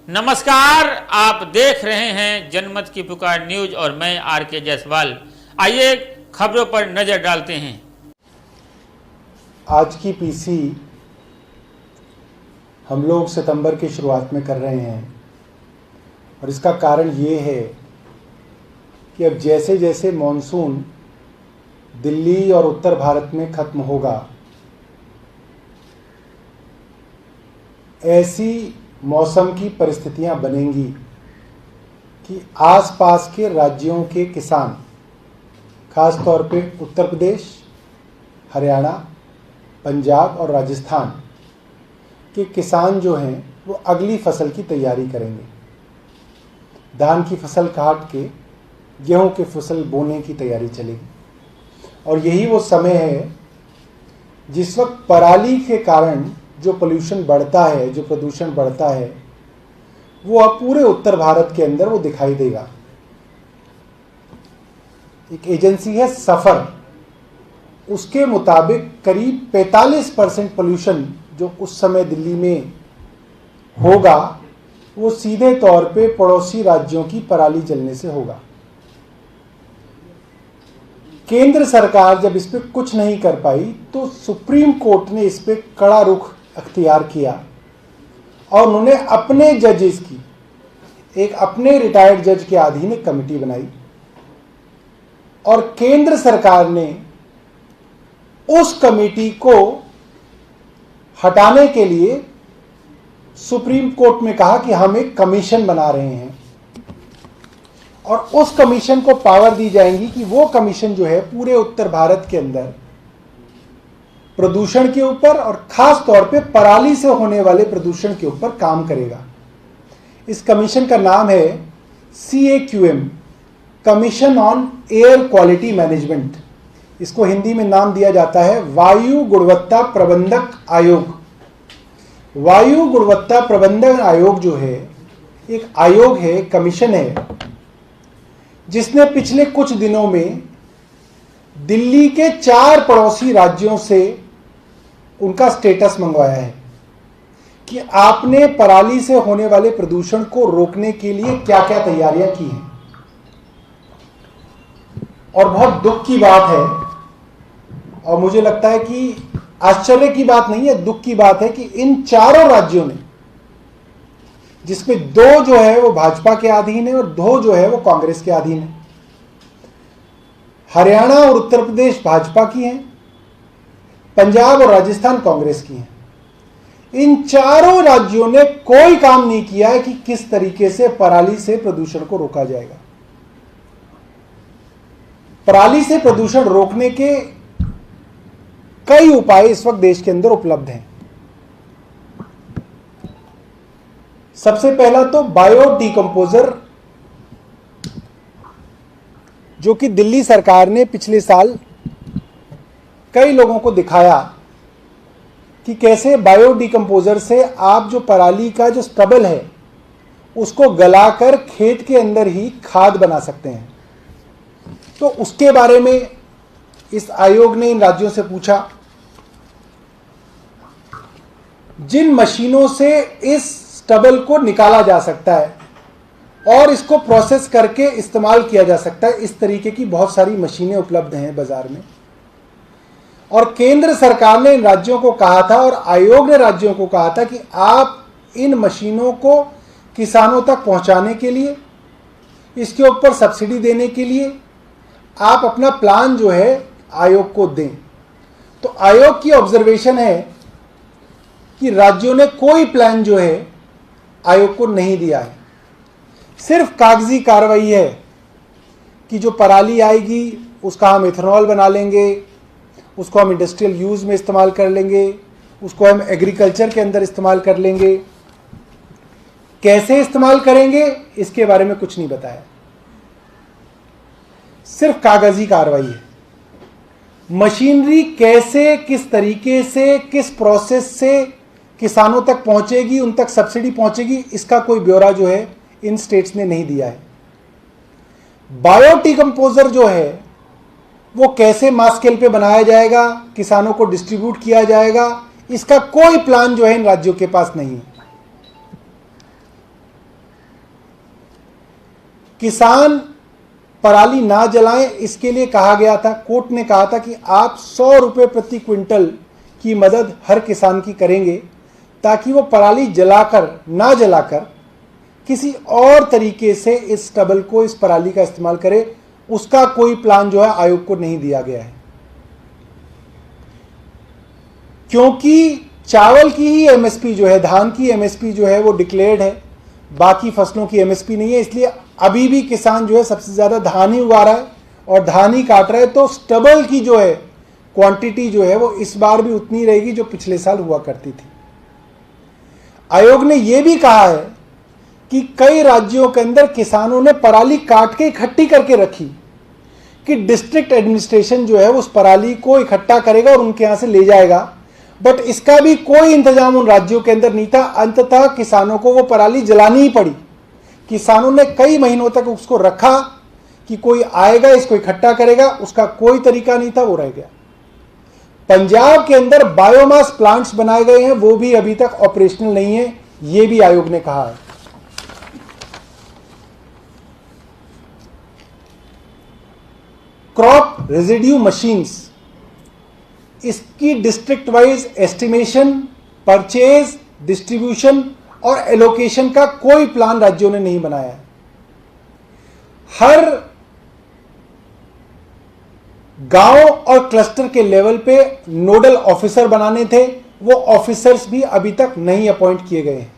नमस्कार, आप देख रहे हैं जनमत की पुकार न्यूज और मैं आर.के. जायसवाल। आइए खबरों पर नजर डालते हैं। आज की पीसी हम लोग सितंबर की शुरुआत में कर रहे हैं और इसका कारण ये है कि अब जैसे जैसे मॉनसून दिल्ली और उत्तर भारत में ख़त्म होगा, ऐसी मौसम की परिस्थितियां बनेंगी कि आसपास के राज्यों के किसान, खास तौर पे उत्तर प्रदेश, हरियाणा, पंजाब और राजस्थान के किसान जो हैं वो अगली फसल की तैयारी करेंगे। धान की फसल काट के गेहूं की फसल बोने की तैयारी चलेगी और यही वो समय है जिस वक्त पराली के कारण जो पोल्यूशन बढ़ता है, जो प्रदूषण बढ़ता है, वो अब पूरे उत्तर भारत के अंदर वो दिखाई देगा। एक एजेंसी है सफर, उसके मुताबिक करीब 45% पोल्यूशन जो उस समय दिल्ली में होगा वो सीधे तौर पे पड़ोसी राज्यों की पराली जलने से होगा। केंद्र सरकार जब इस पे कुछ नहीं कर पाई तो सुप्रीम कोर्ट ने इस पे कड़ा रुख अख्तियार किया और उन्होंने अपने जजेस की अपने रिटायर्ड जज के अधीन एक कमेटी बनाई और केंद्र सरकार ने उस कमेटी को हटाने के लिए सुप्रीम कोर्ट में कहा कि हम एक कमीशन बना रहे हैं और उस कमीशन को पावर दी जाएंगी कि वो कमीशन जो है पूरे उत्तर भारत के अंदर प्रदूषण के ऊपर और खास तौर पे पराली से होने वाले प्रदूषण के ऊपर काम करेगा। इस कमीशन का नाम है CAQM, commission on air quality management. इसको हिंदी में नाम दिया जाता है वायु गुणवत्ता प्रबंधक आयोग। वायु गुणवत्ता प्रबंधन आयोग जो है एक आयोग है, कमीशन है, जिसने पिछले कुछ दिनों में दिल्ली के 4 पड़ोसी राज्यों से उनका स्टेटस मंगवाया है कि आपने पराली से होने वाले प्रदूषण को रोकने के लिए क्या क्या तैयारियां की हैं। और बहुत दुख की बात है और मुझे लगता है कि आश्चर्य की बात नहीं है, दुख की बात है कि इन चारों राज्यों ने, जिसमें 2 जो है वो भाजपा के अधीन है और 2 जो है वो कांग्रेस के अधीन है। हरियाणा और उत्तर प्रदेश भाजपा की हैं, पंजाब और राजस्थान कांग्रेस की हैं। इन चारों राज्यों ने कोई काम नहीं किया है कि किस तरीके से पराली से प्रदूषण को रोका जाएगा। पराली से प्रदूषण रोकने के कई उपाय इस वक्त देश के अंदर उपलब्ध हैं। सबसे पहला तो बायो डिकम्पोजर, जो कि दिल्ली सरकार ने पिछले साल कई लोगों को दिखाया कि कैसे बायो डिकम्पोजर से आप जो पराली का जो स्टबल है उसको गलाकर खेत के अंदर ही खाद बना सकते हैं। तो उसके बारे में इस आयोग ने इन राज्यों से पूछा। जिन मशीनों से इस स्टबल को निकाला जा सकता है और इसको प्रोसेस करके इस्तेमाल किया जा सकता है, इस तरीके की बहुत सारी मशीनें उपलब्ध हैं बाजार में। और केंद्र सरकार ने इन राज्यों को कहा था और आयोग ने राज्यों को कहा था कि आप इन मशीनों को किसानों तक पहुंचाने के लिए, इसके ऊपर सब्सिडी देने के लिए आप अपना प्लान जो है आयोग को दें। तो आयोग की ऑब्जर्वेशन है कि राज्यों ने कोई प्लान जो है आयोग को नहीं दिया है। सिर्फ कागजी कार्रवाई है कि जो पराली आएगी उसका हम इथेनॉल बना लेंगे, उसको हम इंडस्ट्रियल यूज़ में इस्तेमाल कर लेंगे, उसको हम एग्रीकल्चर के अंदर इस्तेमाल कर लेंगे। कैसे इस्तेमाल करेंगे इसके बारे में कुछ नहीं बताया, सिर्फ कागजी कार्रवाई है। मशीनरी कैसे, किस तरीके से, किस प्रोसेस से किसानों तक पहुंचेगी, उन तक सब्सिडी पहुंचेगी, इसका कोई ब्यौरा जो है इन स्टेट्स ने नहीं दिया है। बायो डिकम्पोजर जो है वो कैसे मास स्केल पे बनाया जाएगा, किसानों को डिस्ट्रीब्यूट किया जाएगा, इसका कोई प्लान जो है इन राज्यों के पास नहीं है। किसान पराली ना जलाएं, इसके लिए कहा गया था, कोर्ट ने कहा था कि आप 100 रुपये प्रति क्विंटल की मदद हर किसान की करेंगे ताकि वो पराली ना जलाकर किसी और तरीके से इस स्टबल को, इस पराली का इस्तेमाल करे। उसका कोई प्लान जो है आयोग को नहीं दिया गया है, क्योंकि चावल की ही एमएसपी जो है, धान की एमएसपी जो है वो डिक्लेयर्ड है, बाकी फसलों की एमएसपी नहीं है। इसलिए अभी भी किसान जो है सबसे ज्यादा धान ही उगा रहा है और धान ही काट रहा है। तो स्टबल की जो है क्वांटिटी जो है वो इस बार भी उतनी रहेगी जो पिछले साल हुआ करती थी। आयोग ने यह भी कहा है कि कई राज्यों के अंदर किसानों ने पराली काट के इकट्ठी करके रखी कि डिस्ट्रिक्ट एडमिनिस्ट्रेशन जो है उस पराली को इकट्ठा करेगा और उनके यहां से ले जाएगा, बट इसका भी कोई इंतजाम उन राज्यों के अंदर नहीं था। अंततः किसानों को वो पराली जलानी ही पड़ी। किसानों ने कई महीनों तक उसको रखा कि कोई आएगा इसको इकट्ठा करेगा, उसका कोई तरीका नहीं था, वो रह गया। पंजाब के अंदर बायोमास प्लांट्स बनाए गए हैं, वो भी अभी तक ऑपरेशनल नहीं है, ये भी आयोग ने कहा है। क्रॉप रेजिड्यू मशीन्स, इसकी district wise estimation, purchase, distribution और एलोकेशन का कोई प्लान राज्यों ने नहीं बनाया है। हर गांव और क्लस्टर के लेवल पे नोडल ऑफिसर बनाने थे, वो ऑफिसर्स भी अभी तक नहीं अपॉइंट किए गए हैं।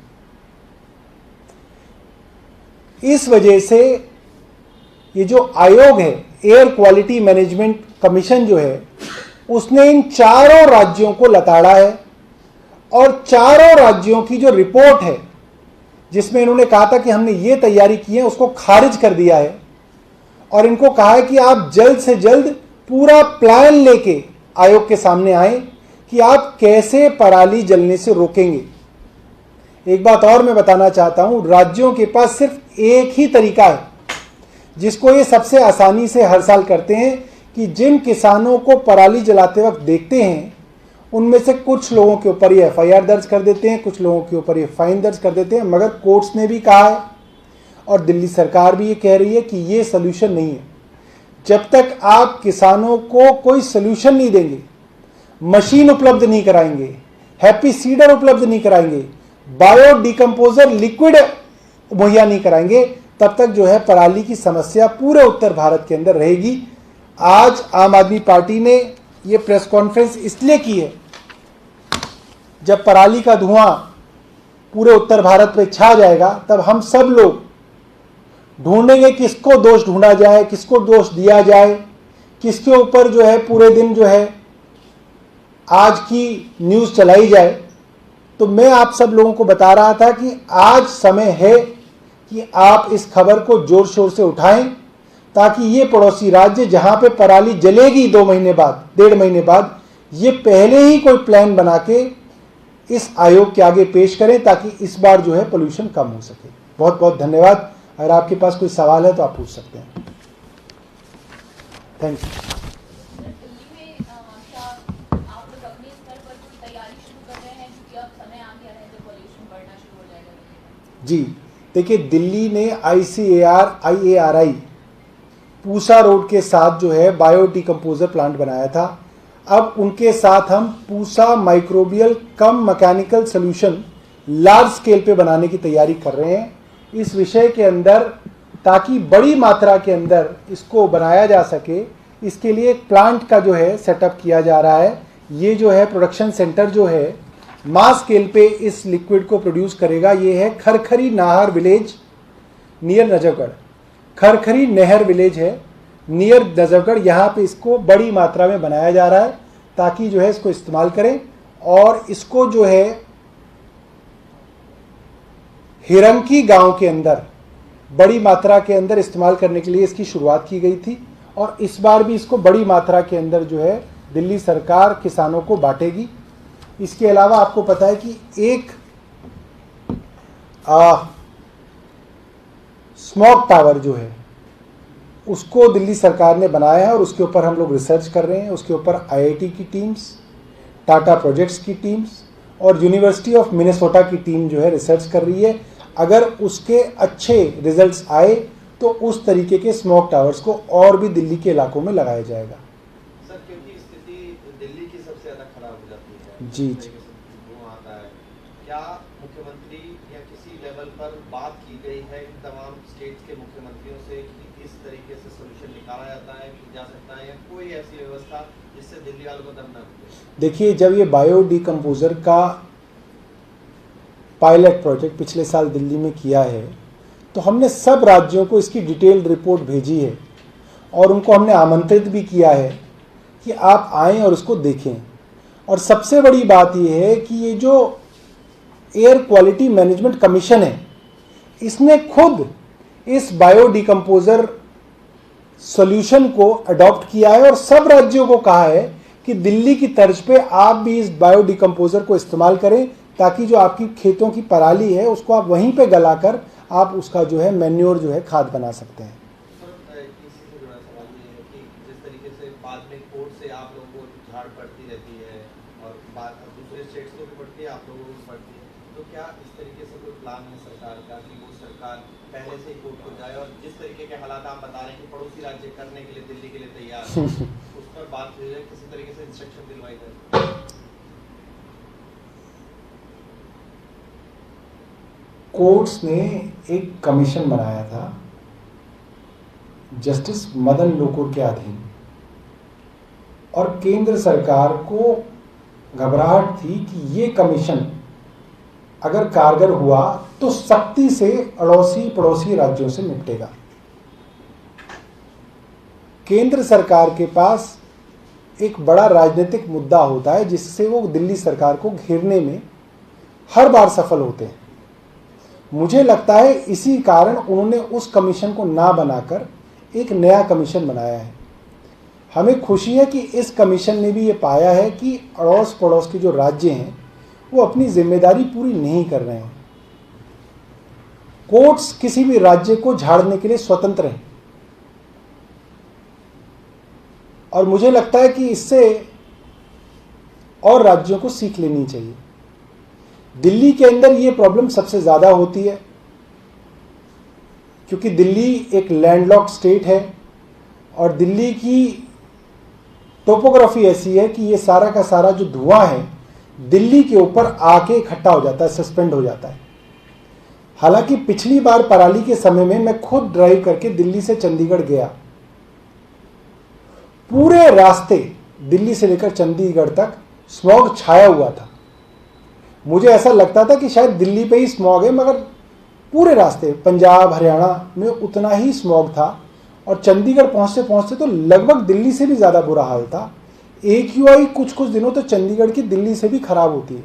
इस वजह से ये जो आयोग है, एयर क्वालिटी मैनेजमेंट कमीशन जो है, उसने इन चारों राज्यों को लताड़ा है और चारों राज्यों की जो रिपोर्ट है जिसमें इन्होंने कहा था कि हमने ये तैयारी की है, उसको खारिज कर दिया है और इनको कहा है कि आप जल्द से जल्द पूरा प्लान लेके आयोग के सामने आए कि आप कैसे पराली जलने से रोकेंगे। एक बात और मैं बताना चाहता हूं, राज्यों के पास सिर्फ एक ही तरीका है जिसको ये सबसे आसानी से हर साल करते हैं कि जिन किसानों को पराली जलाते वक्त देखते हैं उनमें से कुछ लोगों के ऊपर ये एफआईआर दर्ज कर देते हैं, कुछ लोगों के ऊपर ये फाइन दर्ज कर देते हैं। मगर कोर्ट्स ने भी कहा है और दिल्ली सरकार भी ये कह रही है कि ये सोल्यूशन नहीं है। जब तक आप किसानों को कोई सोल्यूशन नहीं देंगे, मशीन उपलब्ध नहीं कराएंगे, हैप्पी सीडर उपलब्ध नहीं कराएंगे, बायो डिकम्पोजर लिक्विड मुहैया नहीं कराएंगे, तब तक जो है पराली की समस्या पूरे उत्तर भारत के अंदर रहेगी। आज आम आदमी पार्टी ने ये प्रेस कॉन्फ्रेंस इसलिए की है, जब पराली का धुआं पूरे उत्तर भारत में छा जाएगा तब हम सब लोग ढूंढेंगे किसको दोष ढूंढा जाए, किसको दोष दिया जाए, किसके ऊपर जो है पूरे दिन जो है आज की न्यूज़ चलाई जाए। तो मैं आप सब लोगों को बता रहा था कि आज समय है कि आप इस खबर को जोर शोर से उठाएं ताकि ये पड़ोसी राज्य जहां पे पराली जलेगी 2 महीने बाद, 1.5 महीने बाद, ये पहले ही कोई प्लान बना के इस आयोग के आगे पेश करें ताकि इस बार जो है पोल्यूशन कम हो सके। बहुत बहुत धन्यवाद। अगर आपके पास कोई सवाल है तो आप पूछ सकते हैं। Thank you. जी देखिए, दिल्ली ने ICAR-IARI पूसा रोड के साथ जो है बायो डिकम्पोजर प्लांट बनाया था। अब उनके साथ हम पूसा माइक्रोबियल कम मैकेनिकल सोल्यूशन लार्ज स्केल पे बनाने की तैयारी कर रहे हैं इस विषय के अंदर, ताकि बड़ी मात्रा के अंदर इसको बनाया जा सके। इसके लिए एक प्लांट का जो है सेटअप किया जा रहा है। ये जो है प्रोडक्शन सेंटर जो है मास स्केल पे इस लिक्विड को प्रोड्यूस करेगा। ये है खरखरी नाहर विलेज नियर नजफगढ़। खरखरी नहर विलेज है नियर नजफगढ़, यहाँ पे इसको बड़ी मात्रा में बनाया जा रहा है ताकि जो है इसको इस्तेमाल करें। और इसको जो है हिरंकी गांव के अंदर बड़ी मात्रा के अंदर इस्तेमाल करने के लिए इसकी शुरुआत की गई थी और इस बार भी इसको बड़ी मात्रा के अंदर जो है दिल्ली सरकार किसानों को बांटेगी। इसके अलावा आपको पता है कि एक स्मॉग टावर जो है उसको दिल्ली सरकार ने बनाया है और उसके ऊपर हम लोग रिसर्च कर रहे हैं। उसके ऊपर IIT की टीम्स, टाटा प्रोजेक्ट्स की टीम्स और यूनिवर्सिटी ऑफ मिनेसोटा की टीम जो है रिसर्च कर रही है। अगर उसके अच्छे रिजल्ट्स आए तो उस तरीके के स्मोक टावर्स को और भी दिल्ली के इलाकों में लगाया जाएगा। सर, क्योंकि स्थिति दिल्ली की सबसे ज़्यादा खराब हो जाती है, जी जिस तरीके से धुआं आता है, क्या मुख्यमंत्री या किसी लेवल पर बात की गई है इन तमाम स्टेट्स के मुख्यमंत्रियों से कि इस तरीके से सोल्यूशन निकाला जाता है कि जा सकता है, या कोई ऐसी व्यवस्था जिससे दिल्ली वालों को दम न मिले? देखिए, जब ये बायो डिकम्पोजर का पायलट प्रोजेक्ट पिछले साल दिल्ली में किया है तो हमने सब राज्यों को इसकी डिटेल्ड रिपोर्ट भेजी है और उनको हमने आमंत्रित भी किया है कि आप आएं और उसको देखें। और सबसे बड़ी बात यह है कि ये जो एयर क्वालिटी मैनेजमेंट कमीशन है, इसने खुद इस बायो डिकम्पोजर सॉल्यूशन को अडॉप्ट किया है और सब राज्यों को कहा है कि दिल्ली की तर्ज पे आप भी इस बायो डिकम्पोजर को इस्तेमाल करें, ताकि जो आपकी खेतों की पराली है उसको आप वहीं पे गलाकर आप उसका जो है मैन्योर जो है खाद बना सकते हैं। सर, इसी से जुड़ा सवाल ये है कि जिस तरीके से बाद में कोर्ट से आप लोगों को झाड़ पड़ती रहती है और बाद दूसरे स्टेट्स को भी पड़ती है, आप लोगों को भी पड़ती है, तो क्या इस तरीके से कोई प्लान है सरकार का कि वो सरकार पहले से ही कोर्ट को जाए और जिस तरीके के हालात आप बता रहे हैं कि पड़ोसी राज्य करने के लिए दिल्ली के लिए तैयार है, उस पर बात हुई है, किसी तरीके से इंस्ट्रक्शन दिलवाई जाए? कोर्ट्स ने एक कमीशन बनाया था जस्टिस मदन लोकुर के अधीन और केंद्र सरकार को घबराहट थी कि ये कमीशन अगर कारगर हुआ तो सख्ती से अड़ोसी पड़ोसी राज्यों से निपटेगा। केंद्र सरकार के पास एक बड़ा राजनीतिक मुद्दा होता है जिससे वो दिल्ली सरकार को घेरने में हर बार सफल होते हैं। मुझे लगता है इसी कारण उन्होंने उस कमीशन को ना बनाकर एक नया कमीशन बनाया है। हमें खुशी है कि इस कमीशन ने भी ये पाया है कि अड़ोस पड़ोस के जो राज्य हैं वो अपनी जिम्मेदारी पूरी नहीं कर रहे हैं। कोर्ट्स किसी भी राज्य को झाड़ने के लिए स्वतंत्र हैं और मुझे लगता है कि इससे और राज्यों को सीख लेनी चाहिए। दिल्ली के अंदर ये प्रॉब्लम सबसे ज़्यादा होती है क्योंकि दिल्ली एक लैंडलॉक्ड स्टेट है और दिल्ली की टोपोग्राफी ऐसी है कि ये सारा का सारा जो धुआं है दिल्ली के ऊपर आके इकट्ठा हो जाता है, सस्पेंड हो जाता है। हालांकि पिछली बार पराली के समय में मैं खुद ड्राइव करके दिल्ली से चंडीगढ़ गया, पूरे रास्ते दिल्ली से लेकर चंडीगढ़ तक स्मॉग छाया हुआ था। मुझे ऐसा लगता था कि शायद दिल्ली पे ही स्मॉग है, मगर पूरे रास्ते पंजाब हरियाणा में उतना ही स्मॉग था और चंडीगढ़ पहुंचते पहुंचते तो लगभग दिल्ली से भी ज़्यादा बुरा हाल था। AQI कुछ दिनों तो चंडीगढ़ की दिल्ली से भी खराब होती है,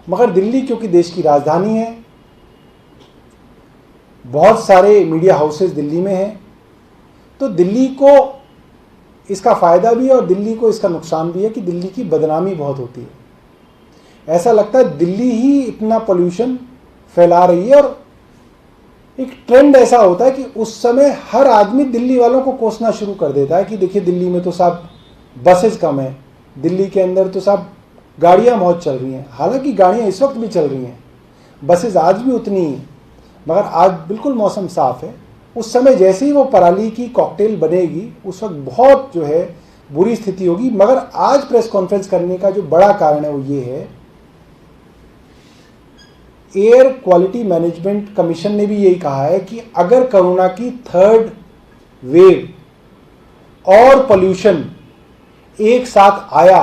मगर दिल्ली क्योंकि देश की राजधानी है, बहुत सारे मीडिया हाउसेस दिल्ली में हैं, तो दिल्ली को इसका फ़ायदा भी है और दिल्ली को इसका नुकसान भी है कि दिल्ली की बदनामी बहुत होती है। ऐसा लगता है दिल्ली ही इतना पोल्यूशन फैला रही है और एक ट्रेंड ऐसा होता है कि उस समय हर आदमी दिल्ली वालों को कोसना शुरू कर देता है कि देखिए दिल्ली में तो साहब बसेस कम है, दिल्ली के अंदर तो साहब गाड़ियां बहुत चल रही हैं। हालांकि गाड़ियां इस वक्त भी चल रही हैं, बसेस आज भी उतनी ही हैं, मगर आज बिल्कुल मौसम साफ है। उस समय जैसे ही वो पराली की कॉकटेल बनेगी उस वक्त बहुत जो है बुरी स्थिति होगी। मगर आज प्रेस कॉन्फ्रेंस करने का जो बड़ा कारण है वो ये है, एयर क्वालिटी मैनेजमेंट कमीशन ने भी यही कहा है कि अगर कोरोना की थर्ड वेव और पोल्यूशन एक साथ आया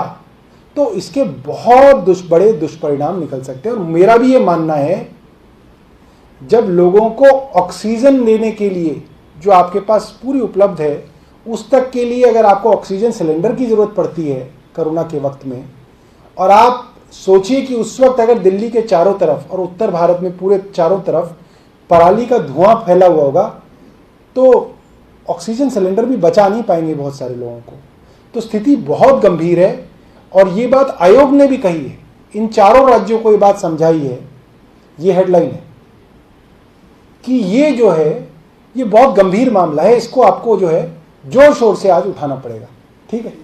तो इसके बहुत बड़े दुष्परिणाम निकल सकते हैं। और मेरा भी ये मानना है, जब लोगों को ऑक्सीजन लेने के लिए जो आपके पास पूरी उपलब्ध है, उस तक के लिए अगर आपको ऑक्सीजन सिलेंडर की ज़रूरत पड़ती है कोरोना के वक्त में, और आप सोचिए कि उस वक्त अगर दिल्ली के चारों तरफ और उत्तर भारत में पूरे चारों तरफ पराली का धुआं फैला हुआ होगा, तो ऑक्सीजन सिलेंडर भी बचा नहीं पाएंगे बहुत सारे लोगों को। तो स्थिति बहुत गंभीर है और ये बात आयोग ने भी कही है, इन चारों राज्यों को ये बात समझाई है। ये हेडलाइन है कि ये जो है ये बहुत गंभीर मामला है, इसको आपको जो है जोर शोर से आज उठाना पड़ेगा। ठीक है।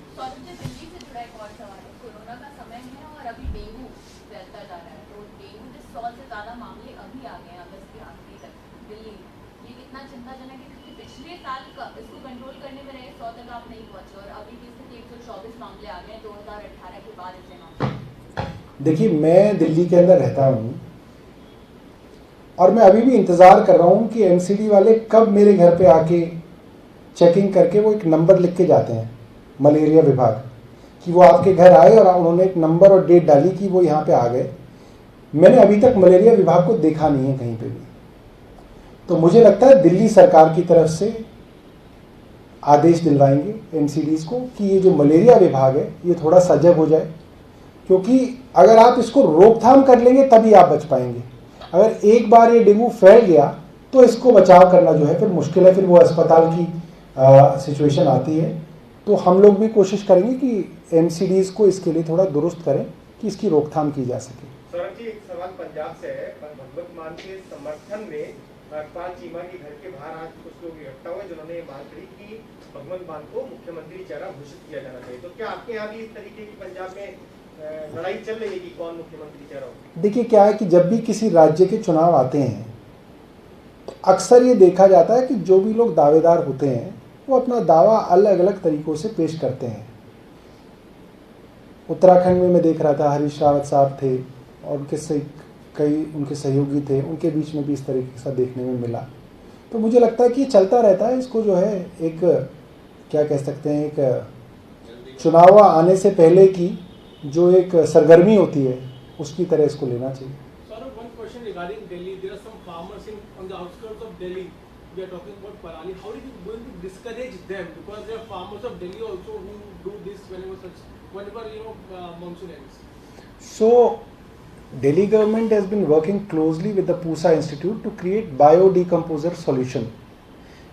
पिछले साल इसको कंट्रोल करने में रहे 100 तक आप नहीं पहुंचे और अभी की स्थिति 124 मामले आ गए 2018 के बाद इतने मामले। देखिए, मैं दिल्ली के अंदर रहता हूँ और मैं अभी भी इंतज़ार कर रहा हूँ कि एमसीडी वाले कब मेरे घर पे आके चेकिंग करके वो एक नंबर लिख के जाते हैं, मलेरिया विभाग, कि वो आपके घर आए और उन्होंने एक नंबर और डेट डाली कि वो यहाँ पे आ गए। मैंने अभी तक मलेरिया विभाग को देखा नहीं है कहीं पे भी। तो मुझे लगता है दिल्ली सरकार की तरफ से आदेश दिलवाएंगे एमसीडीज को कि ये जो मलेरिया विभाग है ये थोड़ा सजग हो जाए, क्योंकि अगर आप इसको रोकथाम कर लेंगे तभी आप बच पाएंगे। अगर एक बार ये डेंगू फैल गया तो इसको बचाव करना जो है फिर मुश्किल है, फिर वो अस्पताल की सिचुएशन आती है। तो हम लोग भी कोशिश करेंगे कि एमसीडीज को इसके लिए थोड़ा दुरुस्त करें कि इसकी रोकथाम की जा सके। सौरभ जी, एक सवाल पंजाब से है। भगवत मान के समर्थन में इकबाल चीमा के घर के बाहर आज कुछ लोग इकट्ठा हुए जिन्होंने ये मांग करी कि भगवत मान को मुख्यमंत्री चेहरा घोषित किया जाना चाहिए। तो क्या आपके यहाँ भी इस तरीके की पंजाब में लड़ाई चल रही है कि कौन मुख्यमंत्री चेहरा हो? देखिए, क्या है कि जब भी किसी राज्य के चुनाव आते हैं तो अक्सर ये देखा जाता है कि जो भी लोग दावेदार होते हैं वो अपना दावा अलग अलग तरीकों से पेश करते हैं। उत्तराखंड में मैं देख रहा था, हरीश रावत साहब थे और कई उनके सहयोगी थे, उनके बीच में भी इस तरीके से देखने में मिला। तो मुझे लगता है कि ये चलता रहता है। इसको जो है एक क्या कह सकते हैं, एक चुनाव आने से पहले की जो एक सरगर्मी होती है उसकी तरह इसको लेना चाहिए। One question regarding Delhi. There are some farmers on the outskirts of Delhi. We are talking about Parali. How are you going to discourage them? Because there are farmers of Delhi also who do this whenever monsoon ends. So, Delhi government has been working closely with the Pusa Institute to create biodecomposer solution,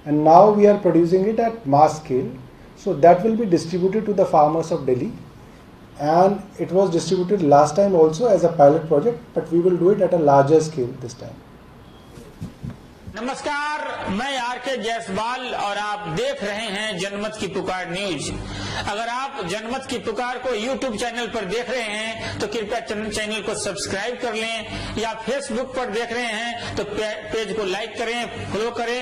and now we are producing it at mass scale. So that will be distributed to the farmers of Delhi, and it was distributed last time also as a pilot project, but we will do it at a larger scale this time. नमस्कार, मैं R K Jaiswal और आप देख रहे हैं जनमत की पुकार न्यूज। अगर आप जनमत की पुकार को यूट्यूब चैनल पर देख रहे हैं तो कृपया चैनल को सब्सक्राइब कर लें, या फेसबुक पर देख रहे हैं तो पेज को लाइक करें, फॉलो करें।